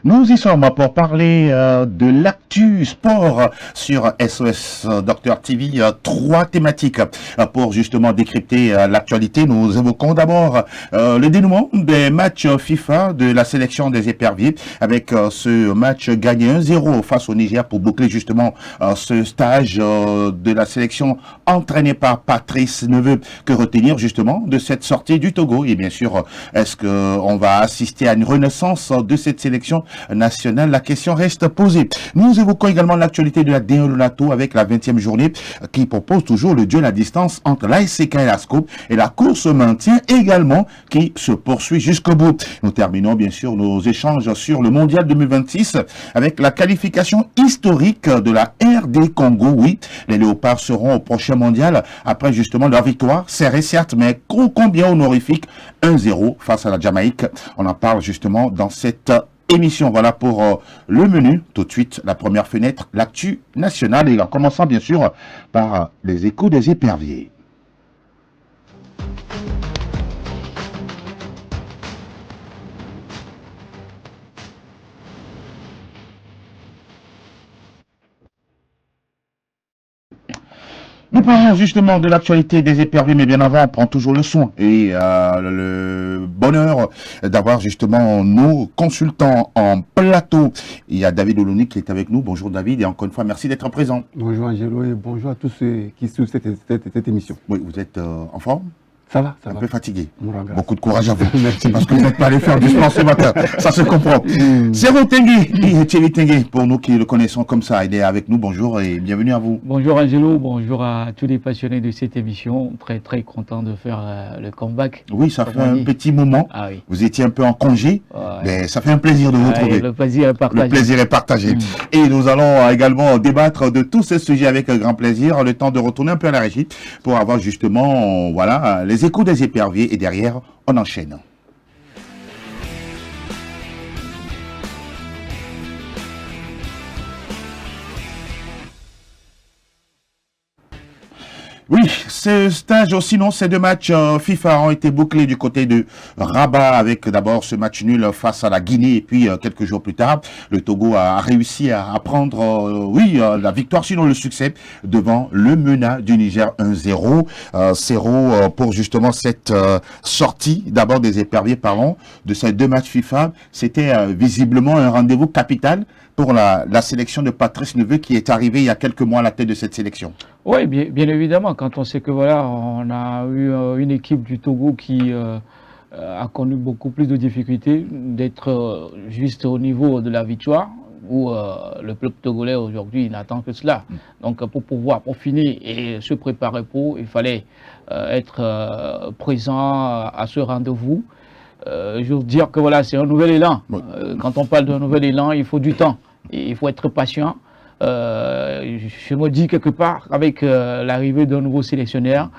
Nous y sommes pour parler de l'actu sport sur SOS Docteur TV. Trois thématiques pour justement décrypter l'actualité. Nous évoquons d'abord le dénouement des matchs FIFA de la sélection des éperviers avec ce match gagné 1-0 face au Niger pour boucler justement ce stage de la sélection entraînée par Patrice Neveu. Que retenir justement de cette sortie du Togo? Et bien sûr, est-ce qu'on va assister à une renaissance de cette sélection nationale? La question reste posée. Nous évoquons également l'actualité de la D1 Lonato avec la 20e journée qui propose toujours le duel à distance entre l'ASC et la SCOP et la course maintien également qui se poursuit jusqu'au bout. Nous terminons bien sûr nos échanges sur le mondial 2026 avec la qualification historique de la RD Congo. Oui, les Léopards seront au prochain mondial après justement leur victoire, serrée certes, mais combien honorifique, 1-0 face à la Jamaïque. On en parle justement dans cette émission. Voilà pour le menu. Tout de suite, la première fenêtre, l'actu nationale. Et en commençant bien sûr par les échos des éperviers. Nous parlons justement de l'actualité des éperviers, mais bien avant, on prend toujours le soin et le bonheur d'avoir justement nos consultants en plateau. Il y a David Oloni qui est avec nous. Bonjour David, et encore une fois, merci d'être présent. Bonjour Angelo et bonjour à tous ceux qui suivent cette émission. Oui, vous êtes en forme? Ça va, ça un va. peu fatigué. Mouranga. Beaucoup de courage à vous. C'est parce que vous n'êtes pas allé faire du sport ce matin. Ça se comprend. Zéro Tengue, Thierry Tengue, pour nous qui le connaissons comme ça, il est avec nous. Bonjour et bienvenue à vous. Bonjour Angelo, bonjour à tous les passionnés de cette émission. Très très content de faire le comeback. Oui, ça fait un petit moment. Ah oui. Vous étiez un peu en congé, mais ça fait un plaisir de vous retrouver. Le plaisir est partagé. Le plaisir est partagé. Et nous allons également débattre de tous ces sujets avec grand plaisir. Le temps de retourner un peu à la régie pour avoir justement, voilà, les échos des éperviers. Et derrière, on enchaîne. Oui, ce stage, sinon ces deux matchs FIFA ont été bouclés du côté de Rabat avec d'abord ce match nul face à la Guinée et puis quelques jours plus tard, le Togo a réussi à prendre, la victoire, sinon le succès devant le MENA du Niger 1-0. 0 pour justement cette sortie d'abord des éperviers, parlons de ces deux matchs FIFA. C'était visiblement un rendez-vous capital pour la sélection de Patrice Neveu qui est arrivé il y a quelques mois à la tête de cette sélection. Oui, bien évidemment, quand on sait que voilà, on a eu une équipe du Togo qui a connu beaucoup plus de difficultés d'être juste au niveau de la victoire, où le peuple togolais aujourd'hui n'attend que cela. Donc pour pouvoir finir et se préparer pour, il fallait être présent à ce rendez-vous. Je veux dire que voilà, c'est un nouvel élan. Quand on parle d'un nouvel élan, il faut du temps. Et il faut être patient. Je me dis quelque part, avec l'arrivée d'un nouveau sélectionneur,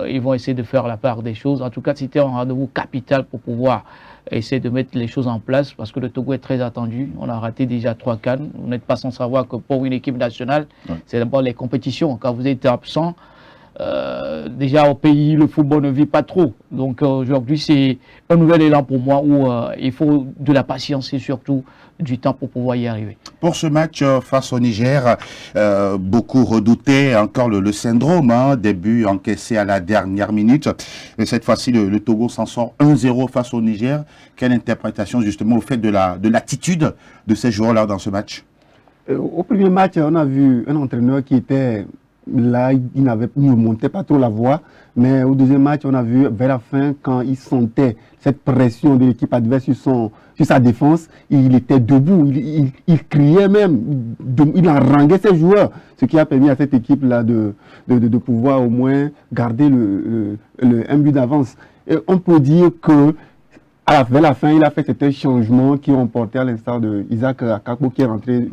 ils vont essayer de faire la part des choses. En tout cas, c'était un rendez-vous capital pour pouvoir essayer de mettre les choses en place parce que le Togo est très attendu. On a raté déjà 3 CAN. Vous n'êtes pas sans savoir que pour une équipe nationale, c'est d'abord les compétitions. Quand vous êtes absent, déjà au pays, le football ne vit pas trop. Donc aujourd'hui, c'est un nouvel élan pour moi où il faut de la patience et surtout du temps pour pouvoir y arriver. Pour ce match face au Niger, beaucoup redoutaient encore le syndrome, début encaissé à la dernière minute. Et cette fois-ci, le Togo s'en sort 1-0 face au Niger. Quelle interprétation justement au fait de l'attitude de ces joueurs-là dans ce match? Au premier match, on a vu un entraîneur qui était là, il ne montait pas trop la voix, mais au deuxième match, on a vu vers la fin, quand il sentait cette pression de l'équipe adverse sur sa défense, il était debout, il criait même, il haranguait ses joueurs, ce qui a permis à cette équipe-là de pouvoir au moins garder un but d'avance. On peut dire que vers la fin, il a fait certains changements qui ont porté à l'instar de Isaac Akakbo qui est rentré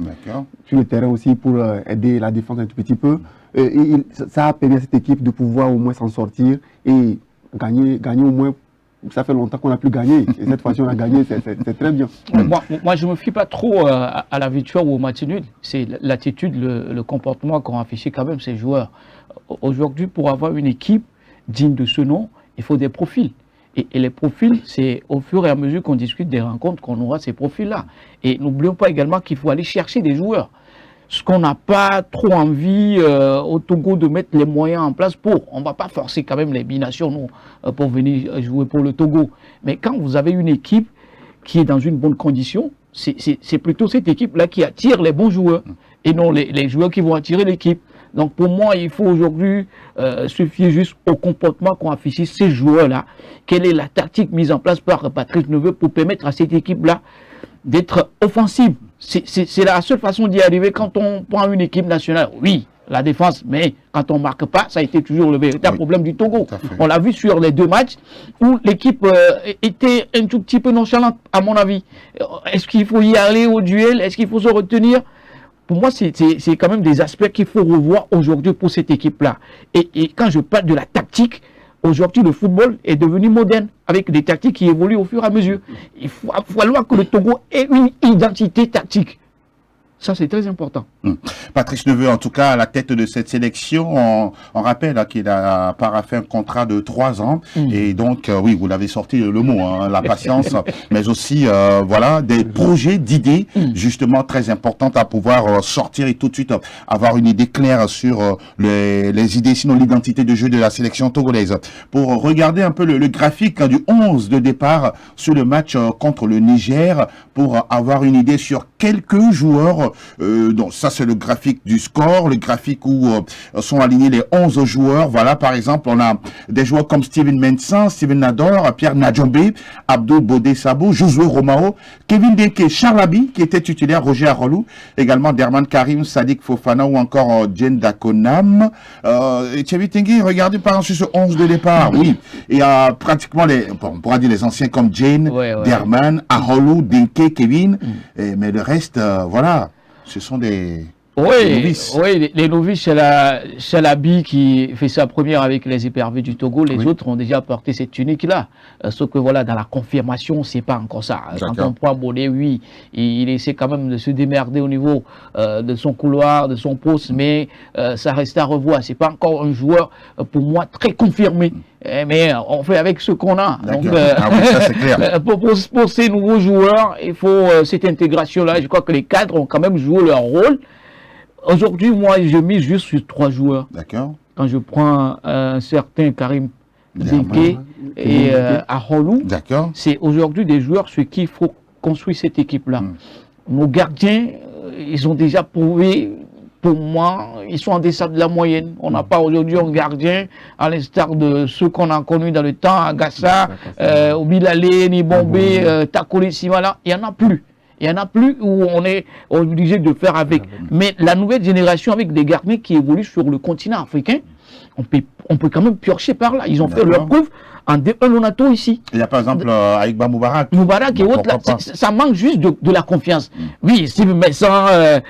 sur le terrain aussi pour aider la défense un tout petit peu. Ça a permis à cette équipe de pouvoir au moins s'en sortir et gagner au moins. Ça fait longtemps qu'on n'a plus gagné. Et cette fois-ci, on a gagné, c'est très bien. Moi, je ne me fie pas trop à la victoire ou au match nul. C'est l'attitude, le comportement qu'ont affiché quand même ces joueurs. Aujourd'hui, pour avoir une équipe digne de ce nom, il faut des profils. Et les profils, c'est au fur et à mesure qu'on discute des rencontres qu'on aura ces profils-là. Et n'oublions pas également qu'il faut aller chercher des joueurs. Ce qu'on n'a pas trop envie au Togo de mettre les moyens en place pour. On ne va pas forcer quand même les binationaux pour venir jouer pour le Togo. Mais quand vous avez une équipe qui est dans une bonne condition, c'est plutôt cette équipe-là qui attire les bons joueurs et non les joueurs qui vont attirer l'équipe. Donc pour moi, il faut aujourd'hui se fier juste au comportement qu'ont affiché ces joueurs-là. Quelle est la tactique mise en place par Patrice Neveu pour permettre à cette équipe-là d'être offensive? C'est la seule façon d'y arriver quand on prend une équipe nationale. Oui, la défense, mais quand on ne marque pas, ça a été toujours le véritable problème du Togo. On l'a vu sur les 2 matchs où l'équipe était un tout petit peu nonchalante, à mon avis. Est-ce qu'il faut y aller au duel? Est-ce qu'il faut se retenir? Pour moi, c'est quand même des aspects qu'il faut revoir aujourd'hui pour cette équipe-là. Et quand je parle de la tactique, aujourd'hui, le football est devenu moderne, avec des tactiques qui évoluent au fur et à mesure. Il faut falloir que le Togo ait une identité tactique. Ça, c'est très important. Patrice Neveu, en tout cas, à la tête de cette sélection, on rappelle qu'il a paraphé un contrat de 3 ans. Et donc, oui, vous l'avez sorti le mot, hein, la patience, mais aussi, voilà, des projets, d'idées, justement, très importantes à pouvoir sortir et tout de suite avoir une idée claire sur les idées, sinon l'identité de jeu de la sélection togolaise. Pour regarder un peu le graphique du 11 de départ sur le match contre le Niger, pour avoir une idée sur quelques joueurs. Donc ça c'est le graphique du score, le graphique où sont alignés les 11 joueurs. Voilà, par exemple, on a des joueurs comme Steven Mensah, Steven Nador, Pierre Nadjombe, Abdou Bodé Sabo, Josué Romao, Kevin Denke, Charlabi qui était titulaire, Roger Arolou, également Derman Karim, Sadik Fofana ou encore Jen Dakonam. Thierry Tengue, regardez par exemple sur ce 11 de départ, oui, il y a pratiquement on pourra dire les anciens comme Jane, Derman, Arolou, Denke, Kevin, mais le reste, voilà. Ce sont des novices. Oui, les novices, c'est Labi qui fait sa première avec les épervés du Togo. Les autres ont déjà porté cette tunique-là. Sauf que voilà, dans la confirmation, c'est pas encore ça. Quand on prend Bodé, oui, il essaie quand même de se démerder au niveau de son couloir, de son poste, mais ça reste à revoir. C'est pas encore un joueur, pour moi, très confirmé. Mais on fait avec ce qu'on a. Donc, ça, c'est clair. Pour ces nouveaux joueurs, il faut cette intégration-là. Je crois que les cadres ont quand même joué leur rôle. Aujourd'hui, moi, je mise juste sur 3 joueurs. D'accord. Quand je prends un certain Karim Denke et Arolou, c'est aujourd'hui des joueurs sur qui il faut construire cette équipe-là. Nos gardiens, ils ont déjà prouvé. Pour moi, ils sont en deçà de la moyenne. On n'a pas aujourd'hui un gardien, à l'instar de ceux qu'on a connus dans le temps, Agassa, Obilale, Nibombe, Takoli Simala. Il n'y en a plus. Il n'y en a plus où on est obligé de faire avec. Mais la nouvelle génération avec des gardiens qui évoluent sur le continent africain, on peut quand même piocher par là. Ils ont fait leur preuve en D1 Lonato ici. Il y a par exemple Aïkba Moubarak. Moubarak et autres, là, ça manque juste de la confiance. Oui, Steve Messan,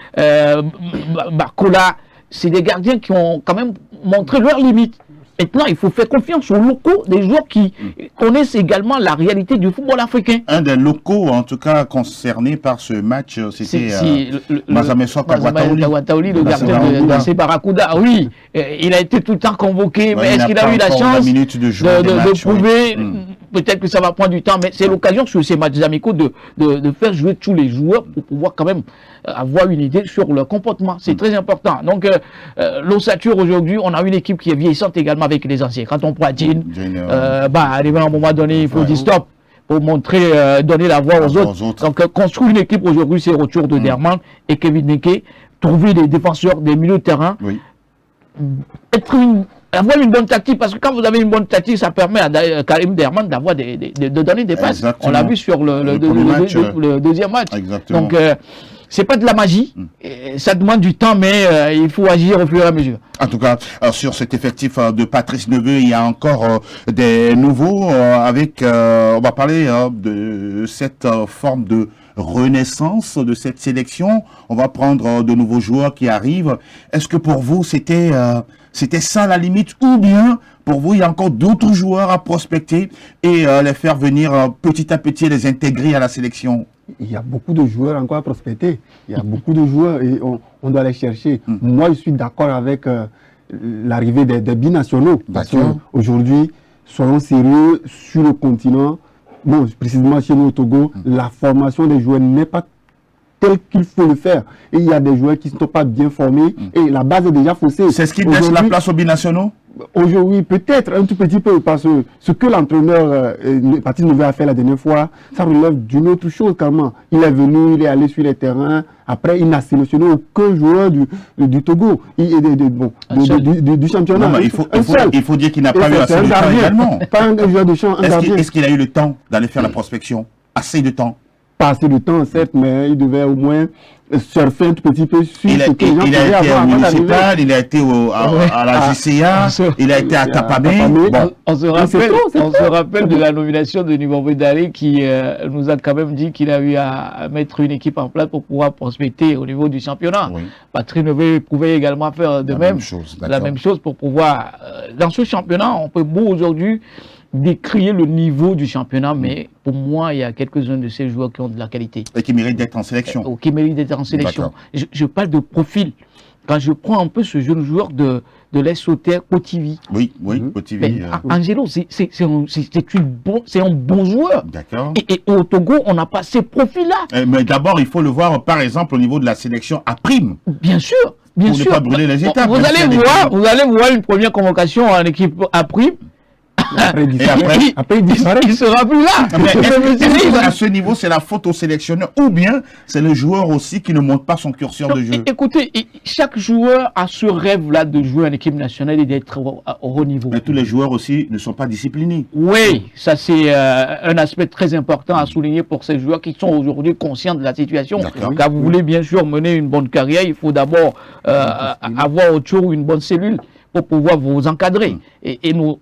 Bakola, c'est des gardiens qui ont quand même montré leurs limites. Maintenant, il faut faire confiance aux locaux, des joueurs qui connaissent également la réalité du football africain. Un des locaux, en tout cas, concernés par ce match, c'était Mazameso Kawataoli, le gardien de ces Barracuda. Oui, il a été tout le temps convoqué, mais est-ce qu'il a eu la chance de prouver peut-être que ça va prendre du temps, mais c'est l'occasion sur ces matchs amicaux de faire jouer tous les joueurs pour pouvoir quand même avoir une idée sur leur comportement. C'est très important. Donc, l'ossature aujourd'hui, on a une équipe qui est vieillissante également avec les anciens. Quand on prend Jean, arrivé à un moment donné, il faut dire stop pour montrer, donner la voix aux autres. Donc, construire une équipe aujourd'hui, c'est retour de Derman et Kevin Denke, trouver des défenseurs, des milieux de terrain, avoir une bonne tactique, parce que quand vous avez une bonne tactique, ça permet à Karim Derman de donner des passes. Exactement. On l'a vu sur le deuxième match. Exactement. Donc, c'est pas de la magie, ça demande du temps, mais il faut agir au fur et à mesure. En tout cas, sur cet effectif de Patrice Neveu, il y a encore des nouveaux avec, on va parler de cette forme de renaissance de cette sélection. On va prendre de nouveaux joueurs qui arrivent. Est-ce que pour vous, c'était ça la limite, ou bien pour vous, il y a encore d'autres joueurs à prospecter et les faire venir petit à petit, les intégrer à la sélection? Il y a beaucoup de joueurs encore à prospecter. Il y a beaucoup de joueurs et on doit les chercher. Moi, je suis d'accord avec l'arrivée des binationaux. Parce qu'aujourd'hui, soyons sérieux, sur le continent, bon, précisément chez nous au Togo, la formation des joueurs n'est pas tel qu'il faut le faire. Et il y a des joueurs qui ne sont pas bien formés et la base est déjà faussée. C'est ce qui laisse la place aux binationaux? Aujourd'hui, peut-être un tout petit peu, parce que ce que l'entraîneur Patrice Neveu a fait la dernière fois, ça relève d'une autre chose carrément. Il est venu, il est allé sur les terrains, après il n'a sélectionné aucun joueur du Togo, du championnat. Non, il faut dire qu'il n'a pas eu assez de temps également. Pas un joueur de champ, un gardien. Est-ce qu'il a eu le temps d'aller faire la prospection? Assez de temps? Pas assez de temps, certes, mais il devait au moins surfer un tout petit peu sur ce que les gens il a été au municipal, il a été à la GCA, il a été à Tapamé. Bon. On se rappelle de la nomination de Nibombe Daré qui nous a quand même dit qu'il a eu à mettre une équipe en place pour pouvoir prospecter au niveau du championnat. Oui. Patrice Neveu pouvait également faire de la même chose pour pouvoir... dans ce championnat, on peut beau aujourd'hui décrire le niveau du championnat, mais pour moi, il y a quelques-uns de ces joueurs qui ont de la qualité. Et qui méritent d'être en sélection. Qui méritent d'être en sélection. Je parle de profil. Quand je prends un peu ce jeune joueur de l'Essoter, Kotivi. Oui, Kotivi. Angelo, c'est un bon joueur. D'accord. Et au Togo, on n'a pas ces profils-là. Mais d'abord, il faut le voir, par exemple, au niveau de la sélection à prime. Bien sûr. Bien sûr. Pour ne pas brûler les étapes. Vous allez voir une première convocation en équipe à prime. Après, il disparaît. Il sera plus là. À ce niveau, c'est la faute au sélectionneur ou bien c'est le joueur aussi qui ne monte pas son curseur de jeu. Écoutez, chaque joueur a ce rêve-là de jouer en équipe nationale et d'être au haut niveau. Mais tous les joueurs aussi ne sont pas disciplinés. Oui, ça c'est un aspect très important à souligner pour ces joueurs qui sont aujourd'hui conscients de la situation. Car vous voulez bien sûr mener une bonne carrière, il faut d'abord avoir autour une bonne cellule pour pouvoir vous encadrer. Et nos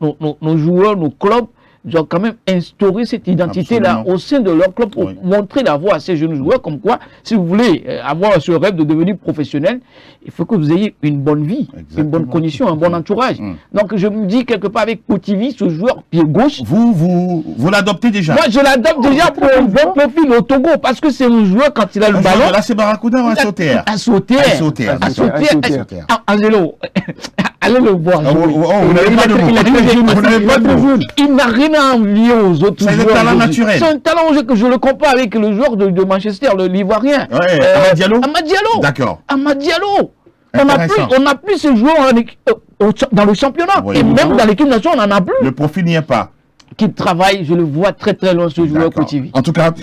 joueurs, nos clubs, doivent quand même instaurer cette identité-là au sein de leur club pour montrer la voie à ces jeunes joueurs, comme quoi, si vous voulez avoir ce rêve de devenir professionnel, il faut que vous ayez une bonne vie, une bonne condition, un bon entourage. Donc je me dis quelque part avec Kotivi, ce joueur pied gauche. Vous l'adoptez déjà? Moi je l'adopte déjà pour un bon profil au Togo, parce que c'est un joueur quand il a le ballon. Là c'est Barracuda ou un sauter? Un sauter. Angelo, allez le voir. Il n'a rien à envier aux autres joueurs. C'est un talent naturel. C'est un talent que je le compare avec le joueur de Manchester, l'Ivoirien. Amad Diallo. Amad Diallo. D'accord. Amad Diallo. On n'a plus ce joueur dans le championnat. Et même dans l'équipe nationale, on n'en a plus. Le profil n'y est pas. Qui travaille, je le vois très très loin ce joueur Kotivi. En tout cas,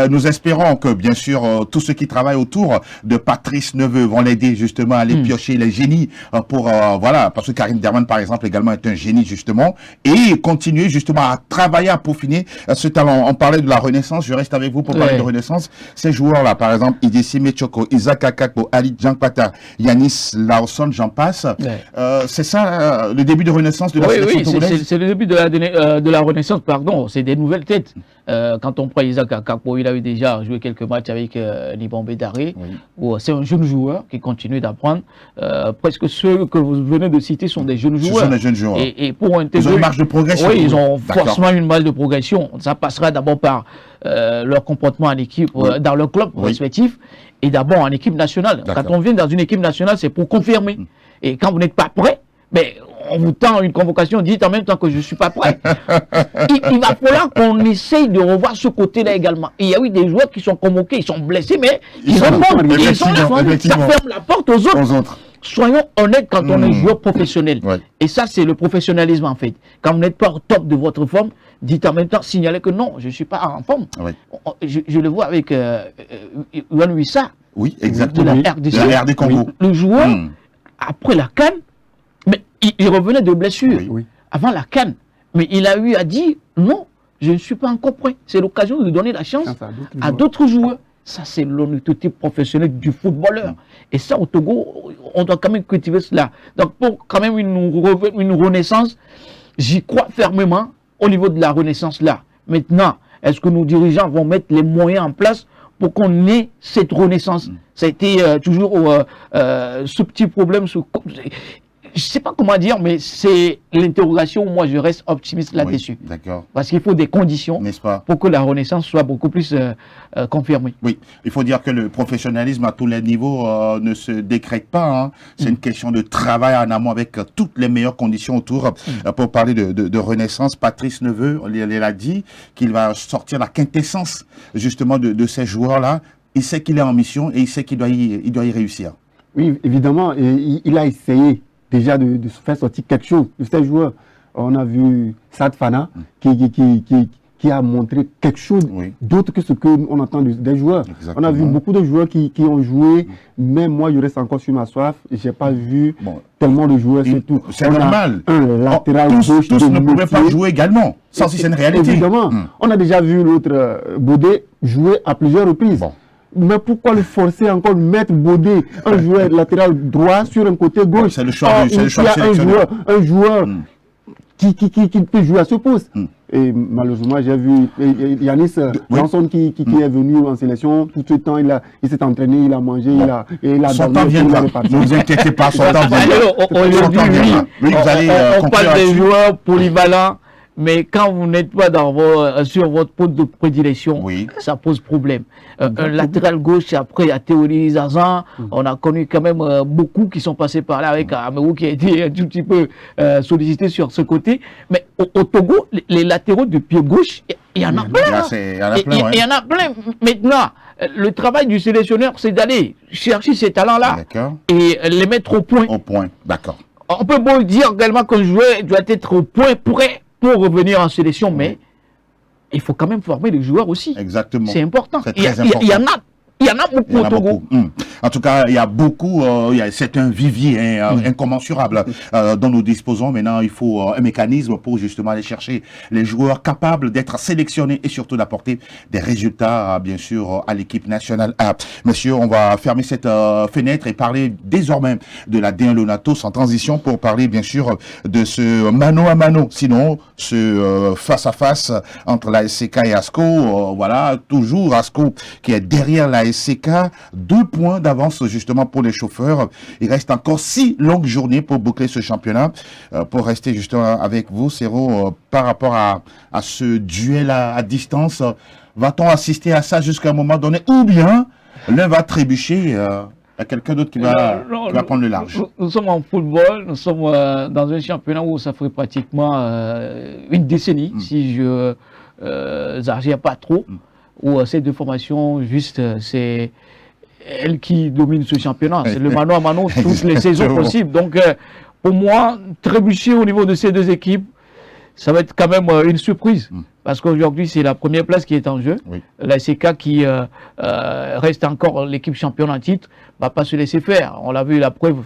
nous espérons que bien sûr tous ceux qui travaillent autour de Patrice Neveu vont l'aider justement à aller piocher les génies pour voilà, parce que Karim Derman par exemple également est un génie justement, et continuer justement à travailler, à peaufiner ce talent. On parlait de la renaissance, je reste avec vous pour parler de renaissance. Ces joueurs là par exemple, Idessi Mechoko, Isaac Akakbo, Ali Djankpata, Yanis Lawson, j'en passe. C'est ça le début de renaissance de la sélection togolaise? Oui, c'est le début de la renaissance. Pardon, c'est des nouvelles têtes. Quand on prend Isaac Akakbo, il a eu déjà joué quelques matchs avec Nibombe Daré. C'est un jeune joueur qui continue d'apprendre. Presque ceux que vous venez de citer sont des jeunes joueurs. Ce sont des jeunes joueurs. Et pour intégrer, ils ont une marge de progression. Oui, ils ont forcément une marge de progression. Ça passera d'abord par leur comportement en équipe, dans leur club respectif, et d'abord en équipe nationale. Quand on vient dans une équipe nationale, c'est pour confirmer. Et quand vous n'êtes pas prêt, on vous tend une convocation, dites en même temps que je ne suis pas prêt. Il va falloir qu'on essaye de revoir ce côté-là également. Il y a eu des joueurs qui sont convoqués, ils sont blessés, mais ils répondent, ça ferme la porte aux autres. Soyons honnêtes quand on est joueur professionnel. Et ça, c'est le professionnalisme en fait. Quand vous n'êtes pas au top de votre forme, dites en même temps, signalez que non, je ne suis pas en forme. Je le vois avec Yuan Wissa. Oui, exactement. De la RDC Congo. Le joueur, après la CAN, mais il revenait de blessure avant la CAN. Mais il a eu à dire non, je ne suis pas encore prêt. C'est l'occasion de donner la chance à d'autres joueurs. Ça, c'est l'honnêteté professionnelle du footballeur. Et ça, au Togo, on doit quand même cultiver cela. Donc, pour quand même une renaissance, j'y crois fermement au niveau de la renaissance là. Maintenant, est-ce que nos dirigeants vont mettre les moyens en place pour qu'on ait cette renaissance? Ça a été toujours ce petit problème. ne sais pas comment dire, mais c'est l'interrogation où moi je reste optimiste là-dessus. Oui, d'accord. Parce qu'il faut des conditions pour que la renaissance soit beaucoup plus confirmée. Oui, il faut dire que le professionnalisme à tous les niveaux ne se décrète pas. Hein. C'est une question de travail en amont avec toutes les meilleures conditions autour. Pour parler de renaissance, Patrice Neveu, il a dit qu'il va sortir la quintessence justement de ces joueurs-là. Il sait qu'il est en mission et il sait qu'il doit y réussir. Oui, évidemment, et il a essayé déjà de faire sortir quelque chose de ces joueurs. On a vu Saad Fana qui a montré quelque chose d'autre que ce qu'on entend des joueurs. Exactement. On a vu beaucoup de joueurs qui ont joué, mais moi je reste encore sur ma soif. Je n'ai pas vu tellement de joueurs, c'est tout. C'est normal. Un latéral gauche tous ne pouvaient pas jouer également. Ça aussi c'est une réalité. Évidemment. On a déjà vu l'autre Baudet jouer à plusieurs reprises. Bon. Mais pourquoi le forcer encore, mettre Baudet, un joueur latéral droit sur un côté gauche? C'est le choix du un joueur qui peut jouer à ce poste. Et malheureusement, j'ai vu Yanis Johnson qui est venu en sélection. Tout ce temps, il s'est entraîné, il a mangé, il a son temps viendra. Ne vous inquiétez pas, son temps viendra. On parle des joueurs polyvalents. Mais quand vous n'êtes pas sur votre poste de prédilection, ça pose problème. Un latéral gauche, après, il y a Théorie Zazan. On a connu quand même beaucoup qui sont passés par là avec Amerou qui a été un tout petit peu sollicité sur ce côté. Mais au Togo, les latéraux de pied gauche, il y en a plein. Il y en a plein. Maintenant, le travail du sélectionneur, c'est d'aller chercher ces talents-là et les mettre au point. Au point, d'accord. On peut beau dire également qu'un joueur doit être au point prêt pour revenir en sélection, mais il faut quand même former les joueurs aussi. Exactement. C'est important. C'est très important. Il y en a beaucoup au Togo. En tout cas, il y a beaucoup, c'est un vivier incommensurable dont nous disposons. Maintenant, il faut un mécanisme pour justement aller chercher les joueurs capables d'être sélectionnés et surtout d'apporter des résultats, bien sûr, à l'équipe nationale A. Monsieur, on va fermer cette fenêtre et parler désormais de la D1 Lonato sans transition pour parler, bien sûr, de ce mano à mano. Sinon, ce face à face entre la SCK et ASCO, voilà, toujours ASCO qui est derrière la SCK, 2 points d'avance justement pour les chauffeurs. Il reste encore 6 longues journées pour boucler ce championnat. Pour rester justement avec vous, Serrault, par rapport à ce duel à distance, va-t-on assister à ça jusqu'à un moment donné ou bien l'un va trébucher à quelqu'un d'autre qui va prendre le large? Nous sommes en football, nous sommes dans un championnat où ça ferait pratiquement une décennie, si je n'exagère pas trop. Où ces deux formations, juste, c'est elles qui dominent ce championnat. C'est le mano à mano toutes les saisons possibles. Donc, pour moi, trébucher au niveau de ces deux équipes, ça va être quand même une surprise. Parce qu'aujourd'hui, c'est la première place qui est en jeu. La SCK qui reste encore l'équipe championne en titre, ne va pas se laisser faire. On l'a vu la preuve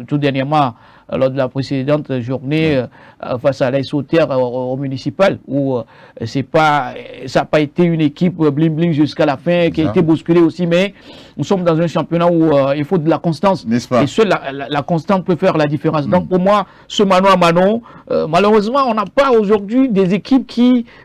tout dernièrement lors de la précédente journée face à l'AS Auxerre au municipal, où ça n'a pas été une équipe bling-bling jusqu'à la fin, qui a été bousculée aussi, mais nous sommes dans un championnat où il faut de la constance. Et seule la constante peut faire la différence. Donc pour moi, ce mano à mano, malheureusement, on n'a pas aujourd'hui des équipes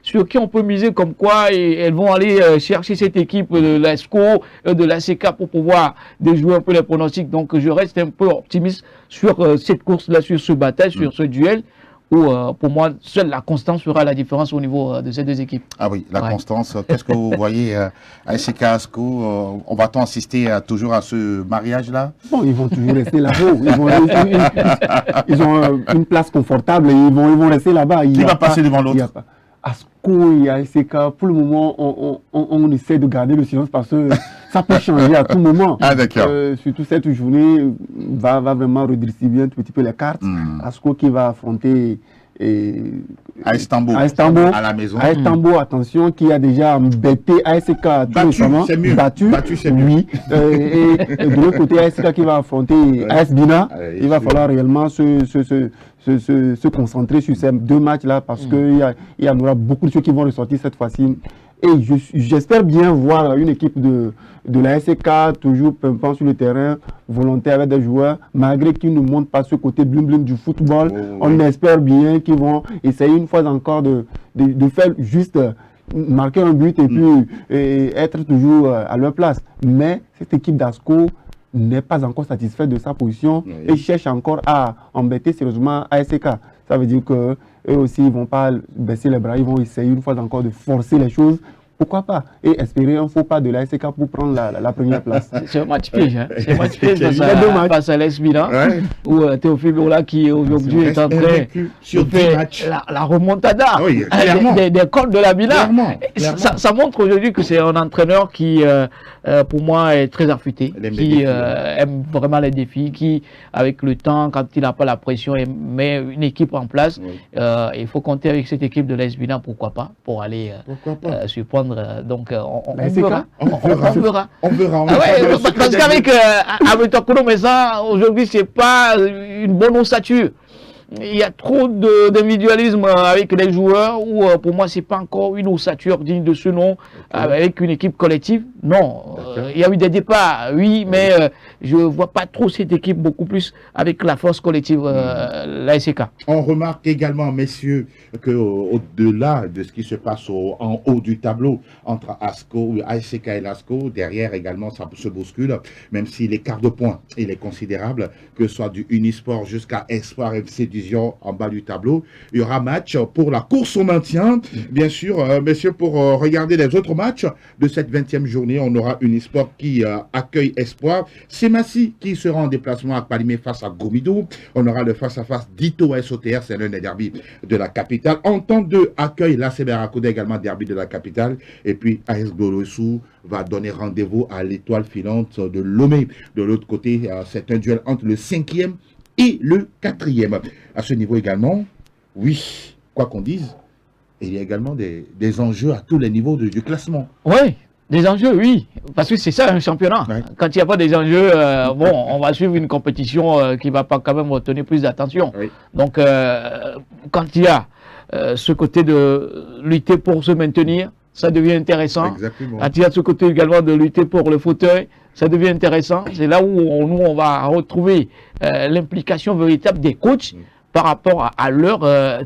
sur qui on peut miser comme quoi elles vont aller chercher cette équipe de l'ASCO, de l'ACK pour pouvoir déjouer un peu les pronostics. Donc je reste un peu optimiste sur cette course-là, sur ce bataille, sur ce duel, où pour moi, seule la constance fera la différence au niveau de ces deux équipes. Ah oui, la constance. Qu'est-ce que vous voyez à SCK ASCO? On va-t-on assister toujours à ce mariage-là? Bon, ils vont toujours rester là-haut. Ils ont une place confortable et ils vont rester là-bas. Qui va passer devant l'autre? ASCO et ASCK, pour le moment, on essaie de garder le silence parce que ça peut changer à tout moment. Ah, d'accord. Surtout cette journée va vraiment redistribuer un petit peu les cartes. ASCO qui va affronter AS Tambour à la maison. AS Tambour, attention, qui a déjà embêté ASCK tout récemment. C'est mieux. Battu, c'est mieux. Oui. Et de l'autre côté, ASCK qui va affronter AS Bina. Il va falloir réellement se concentrer sur ces deux matchs-là parce qu'il y en aura beaucoup de choses qui vont ressortir cette fois-ci. Et j'espère bien voir une équipe de la SCK toujours pimpant sur le terrain, volontaire avec des joueurs, malgré qu'ils ne montrent pas ce côté bling-bling du football. On espère bien qu'ils vont essayer une fois encore de faire juste marquer un but et puis être toujours à leur place. Mais cette équipe d'ASCO, n'est pas encore satisfait de sa position Oui. et cherche encore à embêter sérieusement ASK. Ça veut dire qu'eux aussi, ils ne vont pas baisser les bras, ils vont essayer une fois encore de forcer les choses. Pourquoi pas? Et espérer un faux pas de l'ASK pour prendre la première place. C'est un match piège. Hein. C'est un match piège Il y a deux matchs. face à l'AS Milan, Ouais. où Théophile Bola, qui aujourd'hui est en train Invaincu sur de 10 faire matchs. la remontada Ah oui, clairement. des comptes de la Milan. Clairement, Et clairement. Ça montre aujourd'hui que c'est un entraîneur qui, pour moi, est très affûté, Il aime les qui défis, aime vraiment les défis, qui, avec le temps, quand il n'a pas la pression, il met une équipe en place. Oui. Il faut compter avec cette équipe de l'AS Milan, pourquoi pas, pour aller Pourquoi pas? surprendre. Donc, on La SK? verra. On verra. On verra. On Ah est pas dans ouais, le secret parce des qu'avec dieux. Tokuro Mesa, aujourd'hui, c'est pas une bonne ossature. Il y a trop d'individualisme avec les joueurs où, pour moi, c'est pas encore une ossature digne de ce nom avec une équipe collective. Non, il y a eu des départs, oui, mais je vois pas trop cette équipe beaucoup plus avec la force collective, la SK. On remarque également, messieurs, qu'au-delà de ce qui se passe en haut du tableau entre ASK et l'ASCO, derrière également ça se bouscule, même si l'écart de points il est considérable, que ce soit du Unisport jusqu'à Espoir FC Division en bas du tableau. Il y aura match pour la course au maintien. Bien sûr, messieurs, pour regarder les autres matchs de cette 20e journée, on aura Unisport qui accueille Espoir. C'est Massy qui sera en déplacement à Palimé face à Gomido. On aura le face-à-face d'Ito SOTR, c'est l'un des derbys de la capitale. Entente 2 accueille l'AC Barracuda, également derby de la capitale. Et puis AS Golossou va donner rendez-vous à l'étoile filante de Lomé. De l'autre côté, c'est un duel entre le 5e et le 4e. À ce niveau également, oui, quoi qu'on dise, il y a également des enjeux à tous les niveaux du classement. Oui, des enjeux, oui, parce que c'est ça un championnat. Ouais. Quand il n'y a pas des enjeux, bon, on va suivre une compétition qui ne va pas quand même retenir plus d'attention. Oui. Donc, quand il y a ce côté de lutter pour se maintenir, ça devient intéressant. Exactement. Quand il y a ce côté également de lutter pour le fauteuil, ça devient intéressant. C'est là où on va retrouver l'implication véritable des coachs par rapport à leur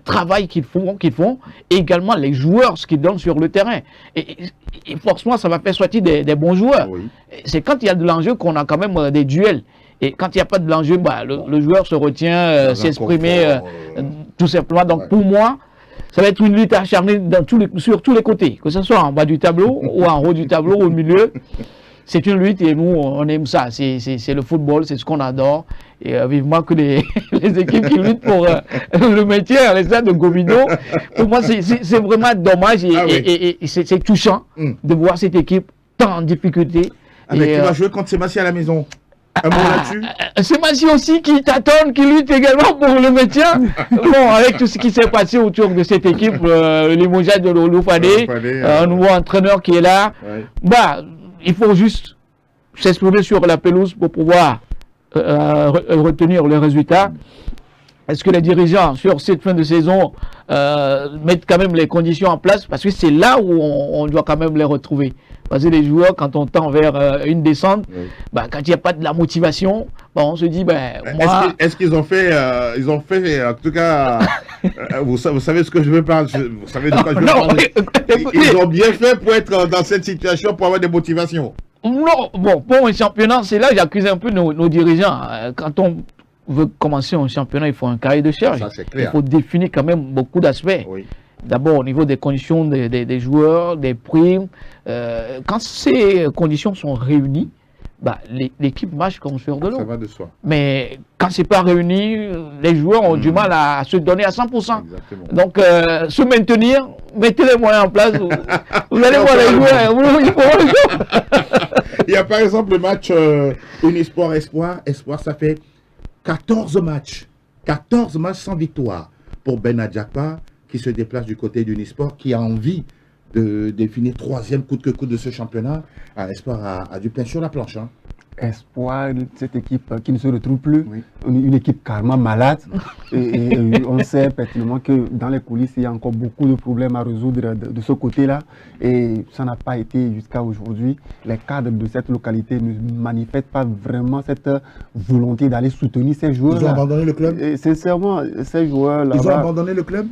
travail qu'ils font, et également les joueurs, ce qu'ils donnent sur le terrain. Et forcément, ça va faire sortir des bons joueurs. Oui. C'est quand il y a de l'enjeu qu'on a quand même des duels. Et quand il n'y a pas de l'enjeu, bah, le joueur se retient, Dans un s'exprimer confort, tout simplement. Donc ouais. pour moi, ça va être une lutte acharnée sur tous les côtés, que ce soit en bas du tableau ou en haut du tableau, au milieu. C'est une lutte et nous, on aime ça. C'est le football, c'est ce qu'on adore. Et vivement que les équipes qui luttent pour le maintien à l'estade de Gomido, pour moi, c'est vraiment dommage et c'est touchant de voir cette équipe tant en difficulté. Mais qui va jouer contre Sébastien à la maison. Un mot là-dessus? C'est Massy aussi qui tâtonne, qui lutte également pour le maintien. Bon, avec tout ce qui s'est passé autour de cette équipe, le limogeage de Lolo Fadé, un nouveau entraîneur qui est là, bah, il faut juste s'exprimer sur la pelouse pour pouvoir retenir le résultat. Est-ce que les dirigeants, sur cette fin de saison, mettent quand même les conditions en place? Parce que c'est là où on doit quand même les retrouver. Parce que les joueurs, quand on tend vers une descente, bah, quand il n'y a pas de la motivation, bah, on se dit, ben, moi... Est-ce qu'ils ont fait, en tout cas, vous savez ce que je veux parler, vous savez de quoi je veux parler. Ils ont bien fait pour être dans cette situation, pour avoir des motivations. Non, bon, pour un championnat, c'est là que j'accuse un peu nos dirigeants. Quand on veut commencer un championnat, il faut un cahier de charge. Ça, c'est clair. Il faut définir quand même beaucoup d'aspects. Oui. D'abord au niveau des conditions des joueurs, des primes. Quand ces conditions sont réunies, bah, l'équipe marche comme sur de l'eau. Ça va de soi. Mais quand ce n'est pas réuni, les joueurs ont du mal à se donner à 100%. Exactement. Donc, se maintenir, mettez les moyens en place. Vous allez voir les joueurs. Il faut voir les joueurs. Il y a par exemple le match Unisport Espoir. Espoir, ça fait 14 matchs. 14 matchs sans victoire pour Ben Adjakpa, qui se déplace du côté d'Unisport, qui a envie de définir troisième coûte que coûte de ce championnat. Espoir a du pain sur la planche. Hein. Espoir, cette équipe qui ne se retrouve plus, Oui. une équipe carrément malade. et on sait pertinemment que dans les coulisses, il y a encore beaucoup de problèmes à résoudre de ce côté-là. Et ça n'a pas été jusqu'à aujourd'hui. Les cadres de cette localité ne manifestent pas vraiment cette volonté d'aller soutenir ces joueurs-là. Ils ont abandonné le club. Et sincèrement, ces joueurs-là. Ils ont abandonné le club.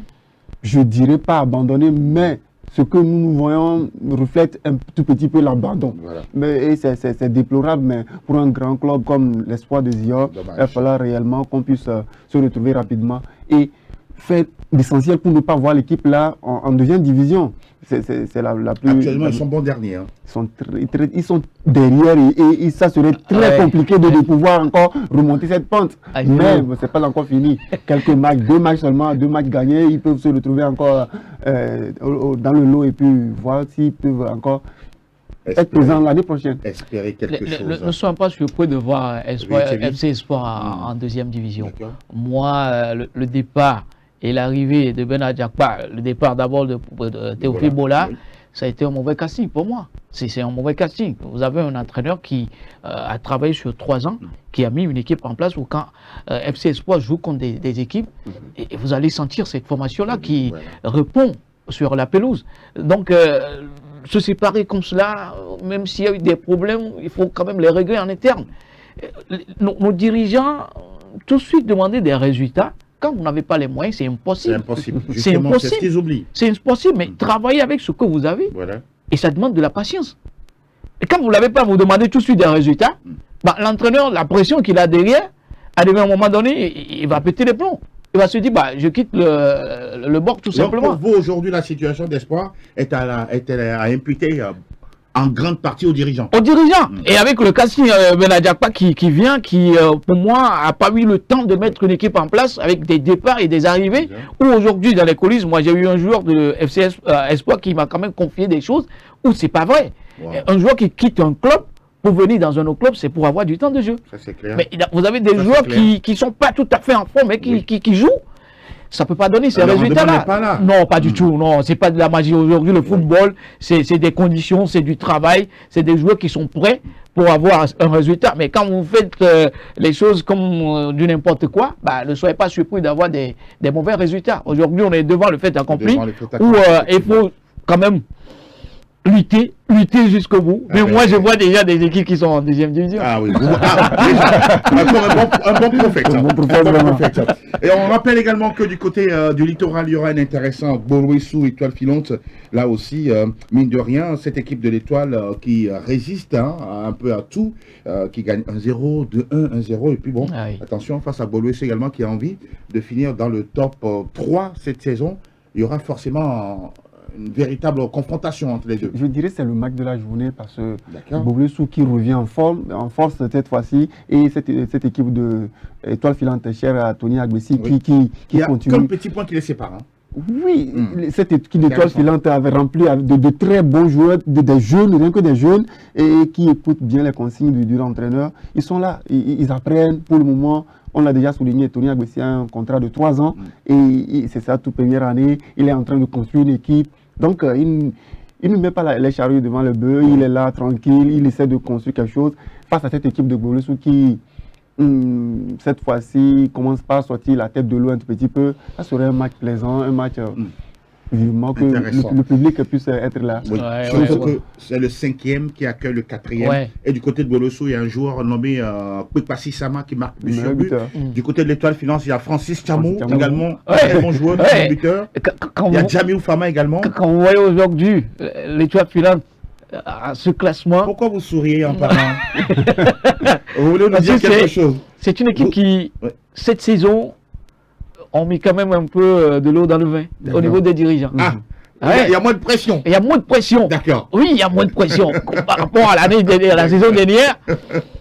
Je ne dirais pas abandonné, mais ce que nous voyons reflète un tout petit peu l'abandon. Voilà. Mais c'est déplorable, mais pour un grand club comme l'Espoir de Zion, il va falloir réellement qu'on puisse se retrouver rapidement et faire l'essentiel pour ne pas voir l'équipe là en deuxième division. C'est la plus... Actuellement, ils sont bons derniers. Hein. Ils sont derrière et ça serait très compliqué de pouvoir encore remonter cette pente. Mais c'est pas encore fini. Quelques matchs, 2 matchs seulement, 2 matchs gagnés, ils peuvent se retrouver encore dans le lot et puis voir s'ils peuvent encore être présents l'année prochaine. Espérer quelque chose. Ne soyons pas surpris de voir FC Espoir en deuxième division. Moi, le départ et l'arrivée de Bena Diakpa, le départ d'abord de Théophile Bola, ça a été un mauvais casting pour moi. C'est un mauvais casting. Vous avez un entraîneur qui a travaillé sur 3 ans, qui a mis une équipe en place où quand FC Espoir joue contre des équipes, et vous allez sentir cette formation-là qui répond sur la pelouse. Donc, se séparer comme cela, même s'il y a eu des problèmes, il faut quand même les régler en interne. Nos dirigeants, tout de suite demander des résultats. Quand vous n'avez pas les moyens, c'est impossible. C'est impossible. C'est impossible. C'est ce qu'ils oublient. C'est impossible, mais travaillez avec ce que vous avez. Voilà. Et ça demande de la patience. Et quand vous ne l'avez pas, vous demandez tout de suite des résultats. L'entraîneur, la pression qu'il a derrière, à un moment donné, il va péter les plombs. Il va se dire, je quitte le bord tout simplement. Donc pour vous, aujourd'hui, la situation d'Espoir est à imputer en grande partie aux dirigeants. Aux dirigeants. Et avec le casting Bena Diakpa qui vient, qui pour moi n'a pas eu le temps de mettre une équipe en place avec des départs et des arrivées. Où aujourd'hui dans les coulisses, moi j'ai eu un joueur de FC Espoir qui m'a quand même confié des choses où c'est pas vrai. Un joueur qui quitte un club pour venir dans un autre club, c'est pour avoir du temps de jeu. Ça c'est clair. Mais vous avez des joueurs qui sont pas tout à fait en forme, mais qui jouent. Ça ne peut pas donner ces résultats-là. Non, pas du tout. Non, c'est pas de la magie aujourd'hui. Le football, c'est des conditions, c'est du travail, c'est des joueurs qui sont prêts pour avoir un résultat. Mais quand vous faites les choses comme du n'importe quoi, ne soyez pas surpris d'avoir des mauvais résultats. Aujourd'hui, on est devant le fait accompli où il faut quand même lutter jusqu'au bout. Mais moi, je vois déjà des équipes qui sont en deuxième division. Ah oui, déjà, un bon prophète. Et on rappelle également que du côté du littoral, il y aura un intéressant Boluissou, Étoile Filante. Là aussi, mine de rien, cette équipe de l'Étoile qui résiste un peu à tout, qui gagne 1-0, 2-1, 1-0. Et puis bon, attention, face à Boluissou également qui a envie de finir dans le top 3 cette saison. Il y aura forcément une véritable confrontation entre les deux. Je dirais que c'est le match de la journée parce que Boluissou qui revient en force cette fois-ci, et cette équipe de Étoile Filante chère à Tony Agbessi qui continue. Comme petit point qui les sépare. Oui, cette équipe d'Étoile Filante avait rempli de très bons joueurs, des jeunes, rien que des jeunes, et qui écoutent bien les consignes de l'entraîneur. Ils sont là, ils apprennent pour le moment. On l'a déjà souligné, Tony Agbessi a un contrat de 3 ans, et c'est sa toute première année. Il est en train de construire une équipe. Donc, il ne met pas les charrues devant le bœuf, il est là tranquille, il essaie de construire quelque chose face à cette équipe de Boluissou qui, cette fois-ci, commence par sortir la tête de l'eau un petit peu. Ça serait un match plaisant, un match vivement que le public puisse être là. Oui. C'est le 5e qui accueille le 4e. Et du côté de Boluissou, il y a un joueur nommé Kwekpasi Sama qui marque but sur but. Du côté de l'Étoile Finance, il y a Francis Chamou, également très bon joueur, buteur. Il y a Jamiou Fama également. Quand vous voyez aujourd'hui l'Étoile Finance à ce classement... Pourquoi vous souriez en parlant? Vous voulez nous dire quelque chose? C'est une équipe qui, cette saison, on met quand même un peu de l'eau dans le vin au niveau des dirigeants. Il y a moins de pression. Il y a moins de pression. D'accord. Oui, il y a moins de pression. Par rapport à l'année dernière, à la saison dernière,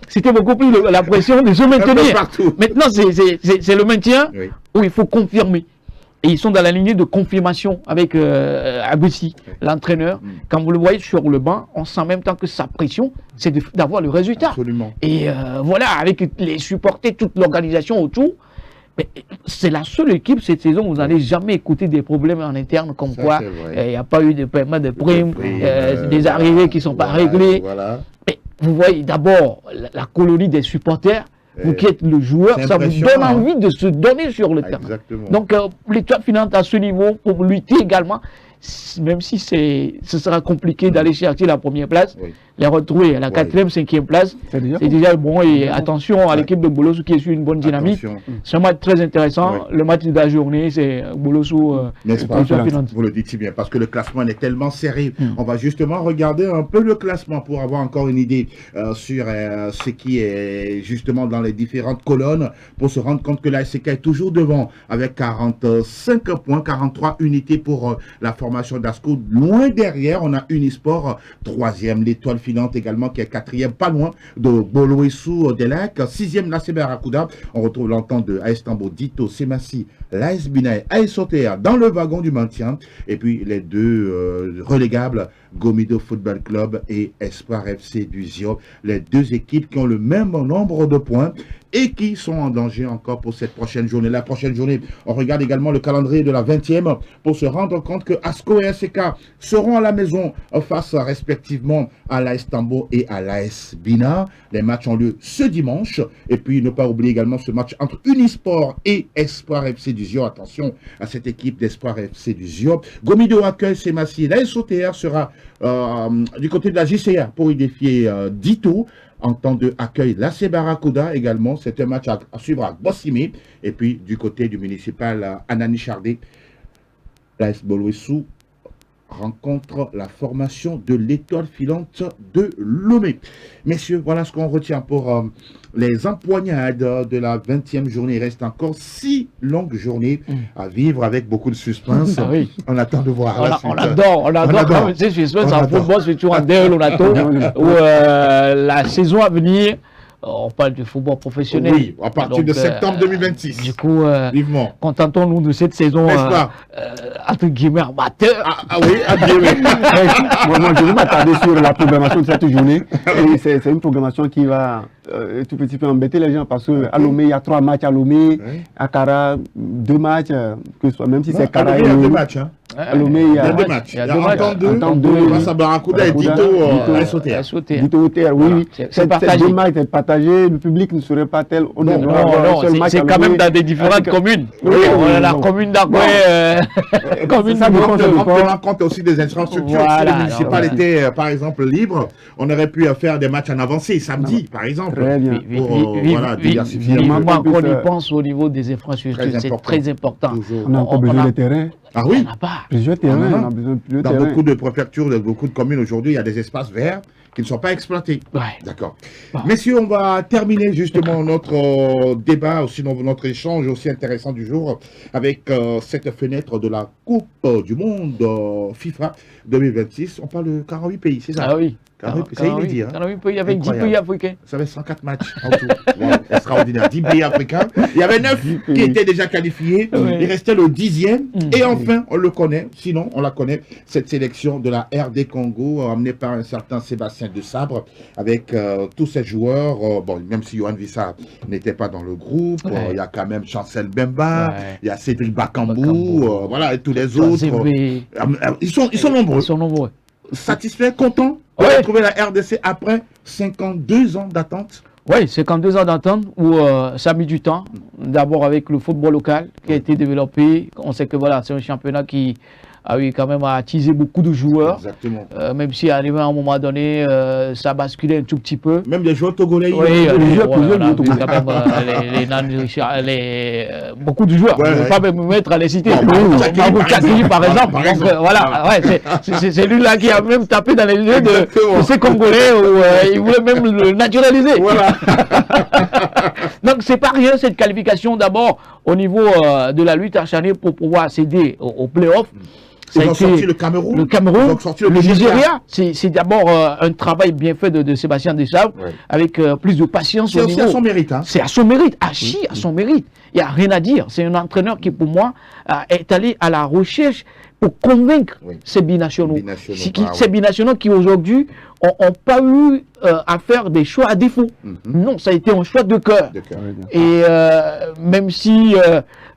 c'était beaucoup plus la pression de se maintenir. Maintenant, c'est le maintien où il faut confirmer. Et ils sont dans la lignée de confirmation avec Agbessi, l'entraîneur. Quand vous le voyez sur le banc, on sent en même temps que sa pression, c'est d'avoir le résultat. Absolument. Et voilà, avec les supporters, toute l'organisation autour. C'est la seule équipe cette saison où vous n'allez jamais écouter des problèmes en interne comme quoi il n'y a pas eu de paiement de primes, des arrivées qui ne sont pas réglées. Mais vous voyez d'abord la colonie des supporters, vous qui êtes le joueur, ça vous donne envie de se donner sur le terrain. Donc l'Étoile Finante à ce niveau pour lutter également, même si ce sera compliqué d'aller chercher la première place, les retrouver à la 4e, 5e place. C'est déjà bon. Et attention à l'équipe de Bolossou qui est sur une bonne dynamique. C'est un match très intéressant. Le match de la journée, c'est Bolossou. Vous le dites si bien, parce que le classement est tellement serré. On va justement regarder un peu le classement pour avoir encore une idée sur ce qui est justement dans les différentes colonnes, pour se rendre compte que la SCK est toujours devant avec 45 points, 43 unités pour la formation d'Asco. Loin derrière, on a Unisport, 3e, l'Étoile Filante également qui est 4e, pas loin de Boloessou Delac, 6e, l'AC Barracuda. On retrouve l'entente de AS Tambo, Dito, Semassi, l'AS Binae, AS Otea dans le wagon du maintien. Et puis les deux relégables, Gomido Football Club et Espoir FC du Zio, les deux équipes qui ont le même nombre de points et qui sont en danger encore pour cette prochaine journée. La prochaine journée, on regarde également le calendrier de la 20e pour se rendre compte que Asco et SCK seront à la maison face respectivement à l'AS Tambo et à l'AS Bina. Les matchs ont lieu ce dimanche. Et puis ne pas oublier également ce match entre Unisport et Espoir FC du Zio. Attention à cette équipe d'Espoir FC du Zio. Gomido accueille Semassi. L'AS OTR sera du côté de la JCA pour y défier Dito. En temps de accueil, l'AC Barracuda également. C'est un match à suivre à Bossimé. Et puis du côté du municipal Anani Chardé, l'AS Boloessou rencontre la formation de l'Étoile Filante de Lomé. Messieurs, voilà ce qu'on retient pour les empoignades de la 20e journée. Il reste encore 6 longues journées à vivre avec beaucoup de suspense. Ah oui. On attend de voir. On adore. C'est suspense en football, surtout en Déolonato, où la saison à venir. On parle du football professionnel. Oui, à partir de septembre 2026. Du coup, vivement. Contentons-nous de cette saison entre guillemets amateur. Ah oui, moi, je vais m'attarder sur la programmation de cette journée. C'est une programmation qui va tout petit peu embêter les gens parce qu'à Lomé, il y a 3 matchs à Lomé. À Kara, 2 matchs, que ce soit, même si c'est Kara. Il y a 2 matchs. Hein. À Lomé, il y a 2 matchs. Il y a 2 face à Barracuda et Dito OTR. Oui, c'est partagé. 2 matchs sont partagés. Le public ne serait pas tel. Non, c'est quand même dans des différentes communes. La commune d'Akoué, commune ça prend en compte aussi des infrastructures. Si les municipalités, par exemple, libres, on aurait pu faire des matchs en avancée samedi, par exemple. Très bien. Vivement qu'on y pense au niveau des infrastructures, c'est très important. On a encore besoin de terrain. Ah oui, plusieurs terrains, on a besoin de plusieurs terrains. Dans beaucoup de préfectures, dans beaucoup de communes aujourd'hui, il y a des espaces verts qui ne sont pas exploités. Ouais. D'accord. Messieurs, on va terminer justement notre débat, aussi notre échange aussi intéressant du jour avec cette fenêtre de la Coupe du Monde FIFA 2026. On parle de 48 pays, c'est ça? Ah oui. C'est inédit. 48 pays avec 10 pays africains. Ça fait 104 matchs en tout. Wow, extraordinaire. 10 pays africains. Il y avait 9 qui étaient déjà qualifiés. Oui. Il restait le 10e. Et enfin, on le connaît, sinon on la connaît, cette sélection de la RD Congo, emmenée par un certain Sébastien de Sabre, avec tous ces joueurs. Bon, même si Yohan Wissa n'était pas dans le groupe, il y a quand même Chancel Bemba, il y a Cédric Bakambou, voilà, et tous les autres. Ils sont nombreux. Ils sont nombreux. Satisfait, content de retrouver la RDC après 52 ans d'attente? Oui, 52 ans d'attente où ça a mis du temps. D'abord avec le football local qui a été développé. On sait que voilà, c'est un championnat qui a eu quand même attisé beaucoup de joueurs. Exactement. Même si arrivé à un moment donné, ça a basculé un tout petit peu. Même des joueurs togolais. Oui, beaucoup de joueurs. Je ne vais pas me mettre à les citer. Kakili, par exemple. Donc, voilà, c'est lui-là qui a même tapé dans les yeux de ces Congolais où il voulait même le naturaliser. Voilà. Donc, c'est pas rien cette qualification d'abord au niveau de la lutte acharnée pour pouvoir accéder au play-off. Ils ont sorti le Cameroun, le Nigeria. C'est d'abord un travail bien fait de Sébastien Deschamps, avec plus de patience. C'est aussi à son mérite. Hein. C'est à son mérite, à son mérite. Il n'y a rien à dire. C'est un entraîneur qui, pour moi, est allé à la recherche pour convaincre ces binationaux. Ces binationaux qui, aujourd'hui, n'ont pas eu à faire des choix à défaut. Non, ça a été un choix de cœur. Et même si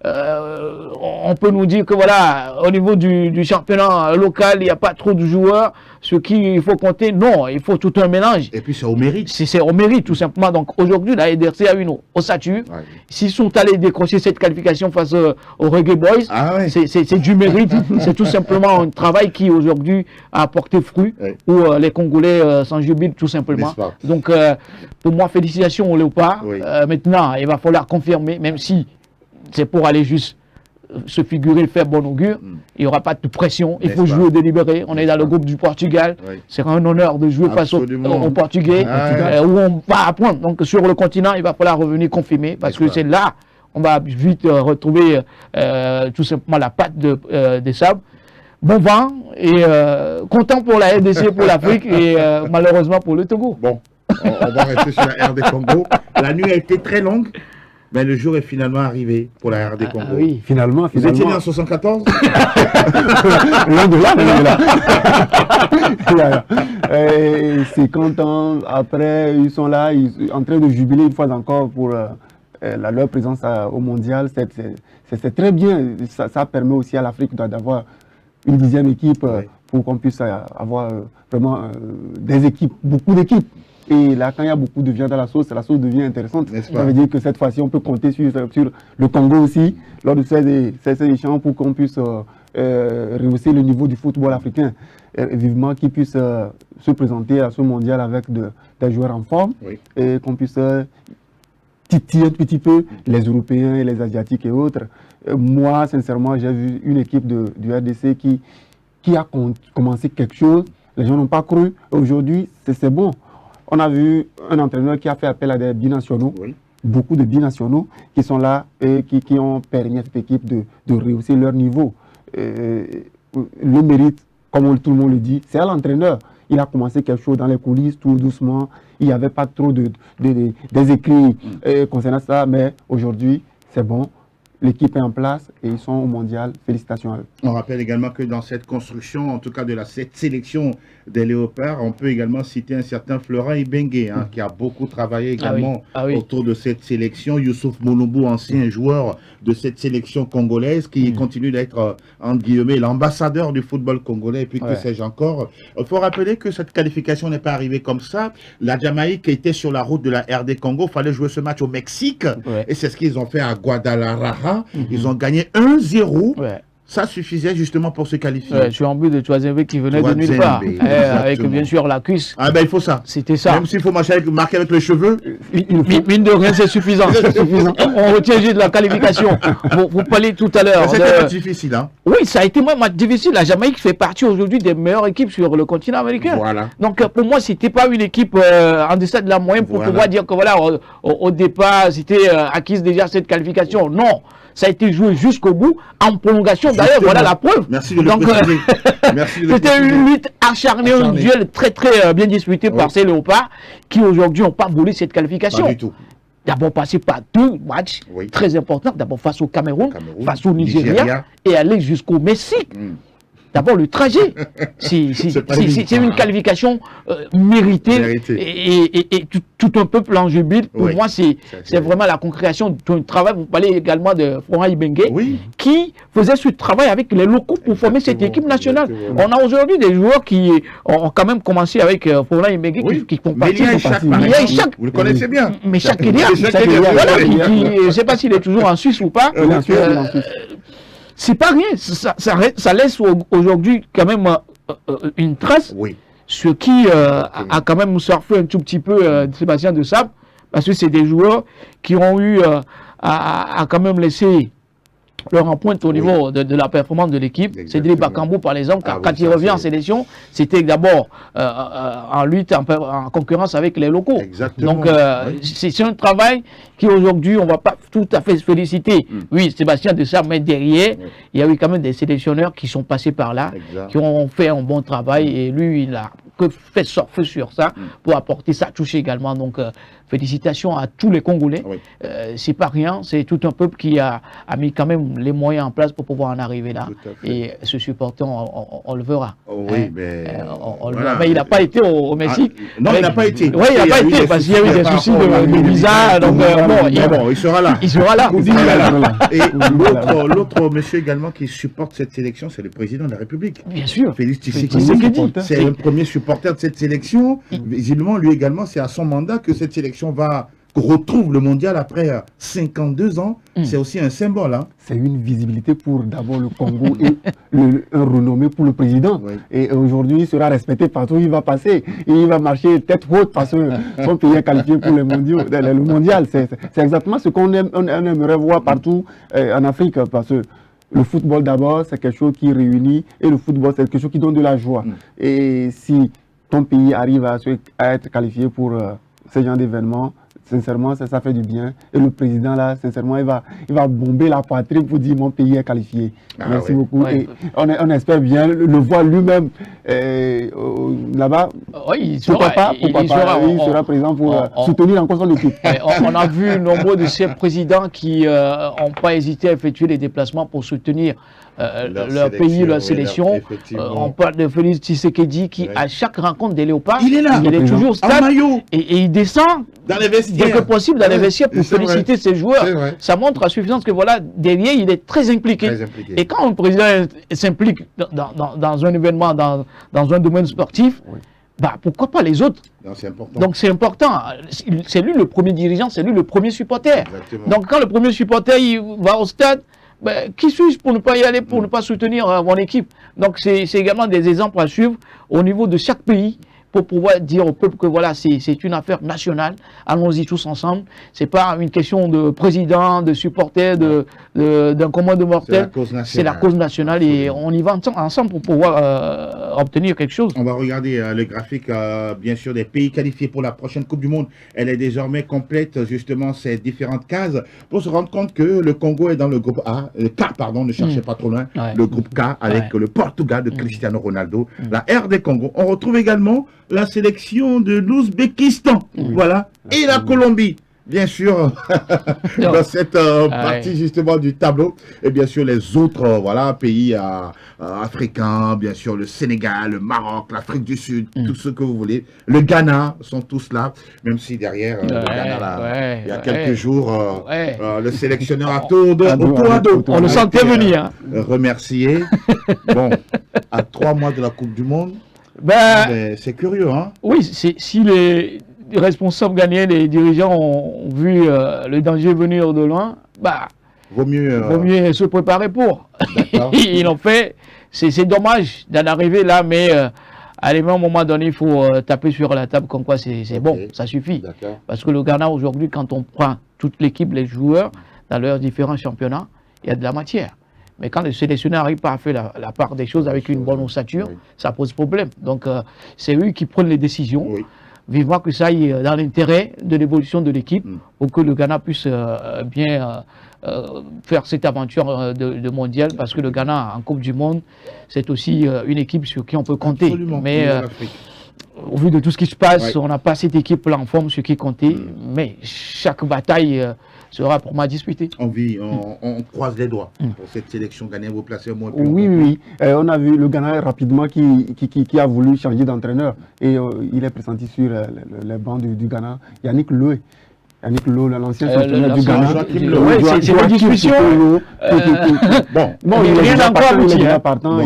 on peut nous dire que voilà, au niveau du championnat local, il n'y a pas trop de joueurs, ce qu'il faut compter, non, il faut tout un mélange. Et puis c'est au mérite. C'est au mérite, tout simplement. Donc aujourd'hui, la RDC a une ossature. S'ils sont allés décrocher cette qualification face aux Reggae Boys, c'est du mérite. C'est tout simplement un travail qui aujourd'hui a porté fruit, où les Congolais s'en jubilent tout simplement. Donc, pour moi, félicitations aux Léopards. Maintenant, il va falloir confirmer, même si c'est pour aller juste se figurer, faire bon augure, il n'y aura pas de pression, il faut jouer délibéré. On est dans le groupe du Portugal, c'est un honneur de jouer face aux Portugais, où on va apprendre. Donc sur le continent, il va falloir revenir confirmer, parce que c'est là, on va vite retrouver tout simplement la patte des sables. Bon vent, et content pour la RDC, pour l'Afrique, et malheureusement pour le Togo. Bon, on va rester sur la RD Congo. La nuit a été très longue. Mais le jour est finalement arrivé pour la RD Congo. Oui, finalement. Vous étiez né en 74? Loin de là, c'est quand après, ils sont là, en train de jubiler une fois encore pour leur présence au mondial. C'est très bien. Ça permet aussi à l'Afrique d'avoir une 10e équipe pour qu'on puisse avoir vraiment des équipes, beaucoup d'équipes. Et là, quand il y a beaucoup de viande à la sauce devient intéressante. Ça veut dire que cette fois-ci, on peut compter sur le Congo aussi, lors de ces échanges, pour qu'on puisse rehausser le niveau du football africain. Et vivement qu'ils puissent se présenter à ce mondial avec des joueurs en forme, et qu'on puisse titiller un petit peu les Européens et les Asiatiques et autres. Moi, sincèrement, j'ai vu une équipe du RDC qui a commencé quelque chose. Les gens n'ont pas cru. Aujourd'hui, c'est bon. On a vu un entraîneur qui a fait appel à des binationaux, beaucoup de binationaux qui sont là et qui ont permis à cette équipe de rehausser leur niveau. Le mérite, comme tout le monde le dit, c'est à l'entraîneur. Il a commencé quelque chose dans les coulisses, tout doucement. Il n'y avait pas trop des écrits concernant ça, mais aujourd'hui, c'est bon. L'équipe est en place et ils sont au mondial. Félicitations à eux. On rappelle également que dans cette construction, en tout cas de cette sélection des Léopards, on peut également citer un certain Florent Ibenge, qui a beaucoup travaillé également autour de cette sélection. Youssouf Mouloubou, ancien joueur de cette sélection congolaise, qui continue d'être, entre guillemets, l'ambassadeur du football congolais, et puis que sais-je encore. Il faut rappeler que cette qualification n'est pas arrivée comme ça. La Jamaïque était sur la route de la RD Congo. Il fallait jouer ce match au Mexique. Et c'est ce qu'ils ont fait à Guadalajara. Ils ont gagné 1-0. Ça suffisait justement pour se qualifier. Je suis en but de Touazembe qui venait de nulle part. Avec bien sûr la cuisse. Ah ben il faut ça. C'était ça. Même s'il faut marquer avec les cheveux. Mine de rien, c'est suffisant. On retient juste la qualification. Vous parlez tout à l'heure. C'était difficile, hein? Oui, ça a été moins difficile. La Jamaïque fait partie aujourd'hui des meilleures équipes sur le continent américain. Voilà. Donc pour moi, c'était pas une équipe en deçà de la moyenne pour pouvoir dire que voilà, au départ, c'était acquise déjà cette qualification. Non. Ça a été joué jusqu'au bout, en prolongation. D'ailleurs, voilà la preuve. Merci de le préciser. C'était une lutte acharnée, un duel très très bien disputé par ces Léopards qui aujourd'hui n'ont pas volé cette qualification. Pas du tout. D'abord passé par 2 matchs très importants. D'abord face au Cameroun, face au Nigeria et aller jusqu'au Mexique. D'abord, le trajet, c'est une qualification méritée et tout un peuple en jubile. Pour moi, c'est vraiment la concrétion d'un travail. Vous parlez également de Florent Ibenge, qui faisait ce travail avec les locaux pour former cette équipe nationale. On a aujourd'hui des joueurs qui ont quand même commencé avec Florent Ibenge, qui font partie de Ishak. Vous le connaissez bien. Mais Ishak Elia, je ne sais pas s'il est toujours en Suisse ou pas. C'est pas rien, ça laisse aujourd'hui quand même une trace, ce qui a quand même surfé un tout petit peu Sébastien de Sable, parce que c'est des joueurs qui ont eu à quand même laisser leur empreinte au niveau de la performance de l'équipe. C'est Dele Bakambu par exemple, quand il revient en sélection, c'était d'abord en lutte, en concurrence avec les locaux. Donc c'est un travail qui aujourd'hui, on ne va pas tout à fait se féliciter. Oui, Sébastien de Sable, mais derrière, il y a eu quand même des sélectionneurs qui sont passés par là, qui ont fait un bon travail, et lui, il a fait surfer sur ça pour apporter sa touche également. Donc félicitations à tous les Congolais. C'est pas rien, c'est tout un peuple qui a mis quand même les moyens en place pour pouvoir en arriver là. Et ce supporter, on le verra. Mais il n'a pas été au Mexique. Non, il n'a pas été. Oui, il n'a pas été parce qu'il y a eu des soucis de visa. Donc il sera là. Il sera là. Et l'autre monsieur également qui supporte cette sélection, c'est le président de la République. Bien sûr. Félix Tshisekedi. C'est le premier supporter de cette sélection. Visiblement, lui également, c'est à son mandat que cette sélection va retrouve le mondial après 52 ans, c'est aussi un symbole. Hein. C'est une visibilité pour d'abord le Congo et un renommé pour le président. Oui. Et aujourd'hui, il sera respecté partout où il va passer. Et il va marcher tête haute parce que son pays est qualifié pour le mondial. C'est exactement ce qu'on aimerait voir partout en Afrique. Parce que le football d'abord, c'est quelque chose qui réunit. Et le football, c'est quelque chose qui donne de la joie. Et si ton pays arrive à être qualifié pour ce genre d'événement, sincèrement, ça fait du bien. Et le président, là, sincèrement, il va bomber la poitrine pour dire mon pays est qualifié. Merci beaucoup. Ouais. Et on espère bien le voir lui-même là-bas. Oui, il sera présent pour soutenir encore son équipe. On a vu nombreux de ces présidents qui n'ont pas hésité à effectuer les déplacements pour soutenir leur pays, leur sélection. On parle de Félix Tshisekedi qui, à chaque rencontre des Léopards, il est là, il est toujours au stade et il descend dans les vestiaires. Dès que possible dans les vestiaires pour féliciter ses joueurs. Ça montre à suffisance que voilà, derrière, il est très impliqué. Et quand un président s'implique dans un événement, dans un domaine sportif, bah, pourquoi pas les autres? Donc c'est important. C'est lui le premier dirigeant, c'est lui le premier supporter. Exactement. Donc quand le premier supporter il va au stade, ben, qui suis-je pour ne pas y aller, pour ne pas soutenir mon équipe? Donc c'est également des exemples à suivre au niveau de chaque pays pour pouvoir dire au peuple que voilà, c'est une affaire nationale. Allons-y tous ensemble. C'est pas une question de président, de supporter, d'un commun de mortels. C'est la cause nationale et on y va ensemble pour pouvoir obtenir quelque chose. On va regarder le graphique, bien sûr, des pays qualifiés pour la prochaine Coupe du Monde. Elle est désormais complète, justement, ces différentes cases pour se rendre compte que le Congo est dans le groupe A, le K, pardon, ne cherchez pas trop loin, le groupe K avec le Portugal de Cristiano Ronaldo, la RD Congo. On retrouve également la sélection de l'Ouzbékistan, voilà, et la Colombie, bien sûr, dans cette partie justement du tableau, et bien sûr les autres voilà, pays africains, bien sûr le Sénégal, le Maroc, l'Afrique du Sud, tout ce que vous voulez, le Ghana sont tous là, même si derrière le Ghana, là, il y a quelques jours, le sélectionneur a tour à dos. On le sentait venir. Remercié. Bon, à 3 mois de la Coupe du Monde, c'est curieux, hein? Oui, si les responsables ghanéens, les dirigeants ont vu le danger venir de loin, bah, vaut mieux se préparer pour. Ils l'ont fait. C'est dommage d'en arriver là, mais à un moment donné, il faut taper sur la table comme quoi c'est bon, ça suffit. Parce que le Ghana, aujourd'hui, quand on prend toute l'équipe, les joueurs, dans leurs différents championnats, il y a de la matière. Mais quand le sélectionneur n'arrive pas à faire la part des choses avec une bonne ossature, ça pose problème. Donc, c'est eux qui prennent les décisions. Vivement que ça aille dans l'intérêt de l'évolution de l'équipe pour que le Ghana puisse bien faire cette aventure de mondial. Parce que le Ghana, en Coupe du Monde, c'est aussi une équipe sur qui on peut compter. Absolument. Mais au vu de tout ce qui se passe, on n'a pas cette équipe-là en forme sur qui compter. Mais chaque bataille sera pour moi disputée. On croise les doigts pour cette sélection ghanéenne. Vous placez au moins. Oui. On a vu le Ghana rapidement qui a voulu changer d'entraîneur. Et il est pressenti sur les bancs du Ghana. Yannick Lowe, l'ancien sélectionneur du Ghana. C'est une discussion. Bon, il est déjà partant.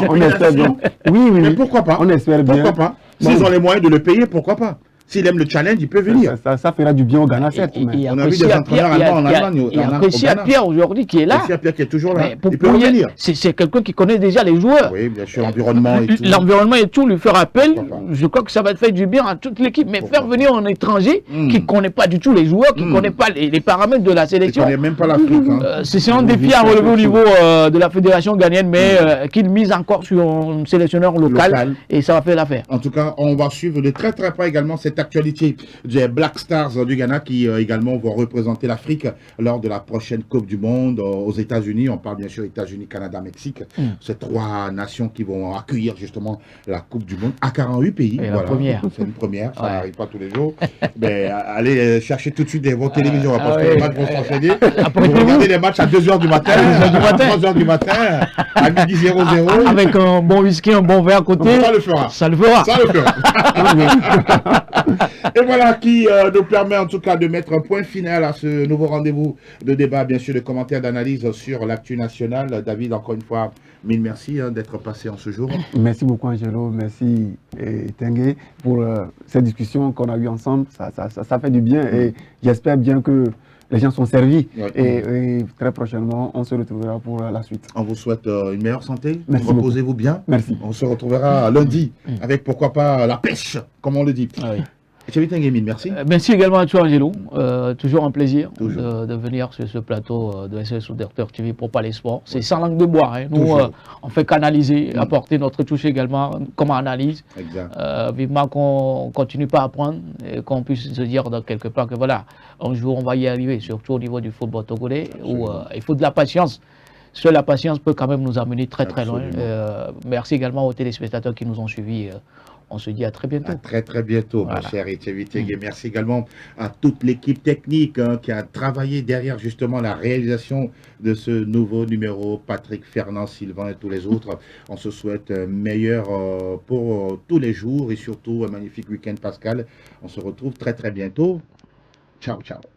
On espère bien. Oui. Mais pourquoi pas? On espère bien. Pourquoi pas? S'ils ont les moyens de le payer, pourquoi pas? S'il aime le challenge, il peut venir. Ça fera du bien au Ghana, certes. On a vu des entraîneurs allemands en Allemagne. Il y a Christian Pierre aujourd'hui qui est là. Christian Pierre qui est toujours là. Il peut revenir. C'est quelqu'un qui connaît déjà les joueurs. Oui, bien sûr, l'environnement et tout. L'environnement et tout lui faire appel. Je crois que ça va faire du bien à toute l'équipe. Mais faire venir un étranger qui ne connaît pas du tout les joueurs, qui ne connaît pas les paramètres de la sélection. Qui ne connaît même pas l'Afrique. C'est un défi à relever au niveau de la fédération ghanéenne, mais qu'il mise encore sur un sélectionneur local. Et ça va faire l'affaire. En tout cas, on va suivre de très très près également cette actualité des Black Stars du Ghana qui également vont représenter l'Afrique lors de la prochaine Coupe du Monde aux États-Unis. On parle bien sûr États-Unis, Canada, Mexique. Ces 3 nations qui vont accueillir justement la Coupe du Monde à 48 pays. Voilà. C'est une première, ça n'arrive pas tous les jours. Mais allez chercher tout de suite vos télévisions parce que les matchs vont s'enchaîner. Vous regardez les matchs à 2h du matin, à 3h du matin, à midi 00. Avec un bon whisky, un bon verre à côté. Ça le fera. Ça le fera. Ça le fera. Et voilà qui nous permet en tout cas de mettre un point final à ce nouveau rendez-vous de débat, bien sûr, de commentaires, d'analyse sur l'actu nationale. David, encore une fois, mille merci d'être passé en ce jour. Merci beaucoup, Angelo. Merci, Tengue, pour cette discussion qu'on a eue ensemble. Ça fait du bien et j'espère bien que les gens sont servis. Ouais. Et très prochainement, on se retrouvera pour la suite. On vous souhaite une meilleure santé. Merci Reposez-vous bien. Merci. On se retrouvera lundi avec pourquoi pas la pêche, comme on le dit. Ah oui. Merci. Merci également à toi, Angelo. Toujours un plaisir Toujours. de venir sur ce plateau de SOS Docteur TV pour parler sport. C'est sans langue de bois. Hein. Nous, Toujours. on fait canaliser, apporter notre touche également comme analyse. Exact. Vivement qu'on continue pas à apprendre et qu'on puisse se dire dans quelque part que voilà, un jour on va y arriver, surtout au niveau du football togolais, où il faut de la patience. Seule la patience peut quand même nous amener très très loin. Merci également aux téléspectateurs qui nous ont suivis. On se dit à très bientôt. À très très bientôt, Voilà. mon cher Etienne Wittig. Et merci également à toute l'équipe technique qui a travaillé derrière justement la réalisation de ce nouveau numéro. Patrick, Fernand, Sylvain et tous les autres. On se souhaite meilleur pour tous les jours et surtout un magnifique week-end, Pascal. On se retrouve très très bientôt. Ciao, ciao.